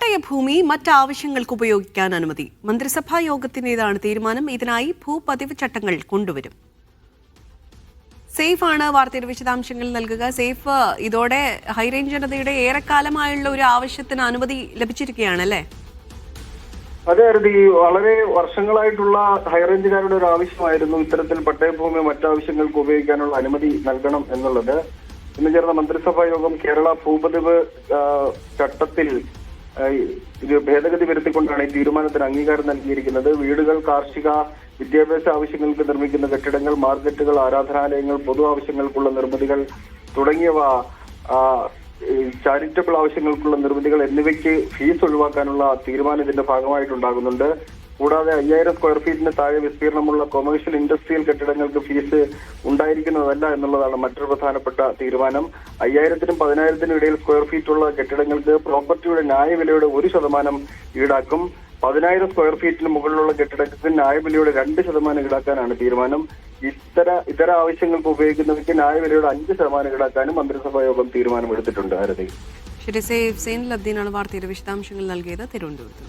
പട്ടയഭൂമി മറ്റാവശ്യങ്ങൾക്ക് ഉപയോഗിക്കാൻ അനുമതി. മന്ത്രിസഭാ യോഗത്തിന്റേതാണ് തീരുമാനം. ഇതിനായി ഭൂപതിവ് ചട്ടങ്ങൾ കൊണ്ടുവരും. സേഫ് ആണ് വാർത്തയുടെ വിശദാംശങ്ങൾ നൽകുക. സേഫ്, ഇതോടെ ഹൈറേഞ്ച് ജനതയുടെ ഏറെക്കാലമായുള്ള ഒരു ആവശ്യത്തിന് അനുമതി ലഭിച്ചിരിക്കുകയാണല്ലേ? അതെ അരുതി, വളരെ വർഷങ്ങളായിട്ടുള്ള ഹൈറേഞ്ചുകാരുടെ ഒരു ആവശ്യമായിരുന്നു ഇത്തരത്തിൽ പട്ടയഭൂമി മറ്റാവശ്യങ്ങൾക്ക് ഉപയോഗിക്കാനുള്ള അനുമതി നൽകണം എന്നുള്ളത്. ഇന്ന് ചേർന്ന മന്ത്രിസഭാ യോഗം കേരള ഭൂപതിവ് ചട്ടത്തിൽ ഭേദഗതി വരുത്തിക്കൊണ്ടാണ് ഈ തീരുമാനത്തിന് അംഗീകാരം നൽകിയിരിക്കുന്നത്. വീടുകൾ, കാർഷിക, വിദ്യാഭ്യാസ ആവശ്യങ്ങൾക്ക് നിർമ്മിക്കുന്ന കെട്ടിടങ്ങൾ, മാർക്കറ്റുകൾ, ആരാധനാലയങ്ങൾ, പൊതു ആവശ്യങ്ങൾക്കുള്ള നിർമ്മിതികൾ തുടങ്ങിയവ, ചാരിറ്റബിൾ ആവശ്യങ്ങൾക്കുള്ള നിർമ്മിതികൾ എന്നിവയ്ക്ക് ഫീസ് ഒഴിവാക്കാനുള്ള തീരുമാനം ഇതിന്റെ ഭാഗമായിട്ടുണ്ടാകുന്നുണ്ട്. കൂടാതെ 5000 സ്ക്വയർ ഫീറ്റിന് താഴെ വിസ്തീർണമുള്ള കൊമേഴ്ഷ്യൽ ഇൻഡസ്ട്രിയൽ കെട്ടിടങ്ങൾക്ക് ഫീസ് ഉണ്ടായിരിക്കുന്നതല്ല എന്നുള്ളതാണ് മറ്റൊരു പ്രധാനപ്പെട്ട തീരുമാനം. 5000-നും 10,000-നും ഇടയിൽ സ്ക്വയർ ഫീറ്റുള്ള കെട്ടിടങ്ങൾക്ക് പ്രോപ്പർട്ടിയുടെ ന്യായവിലയുടെ 1% ഈടാക്കും. 10,000 സ്ക്വയർ ഫീറ്റിന് മുകളിലുള്ള കെട്ടിടങ്ങൾക്ക് ന്യായവിലയുടെ 2% ഈടാക്കാനാണ് തീരുമാനം. ഇതര ആവശ്യങ്ങൾക്ക് ഉപയോഗിക്കുന്നവയ്ക്ക് ന്യായവിലയുടെ 5% ഈടാക്കാനും മന്ത്രിസഭാ യോഗം തീരുമാനമെടുത്തിട്ടുണ്ട്. ശരി, സേഫ് സൈനുൽ അബ്ദീനാണ് വാർത്തയുടെ വിശദാംശങ്ങൾ നൽകിയത് തിരുവനന്തപുരത്ത്.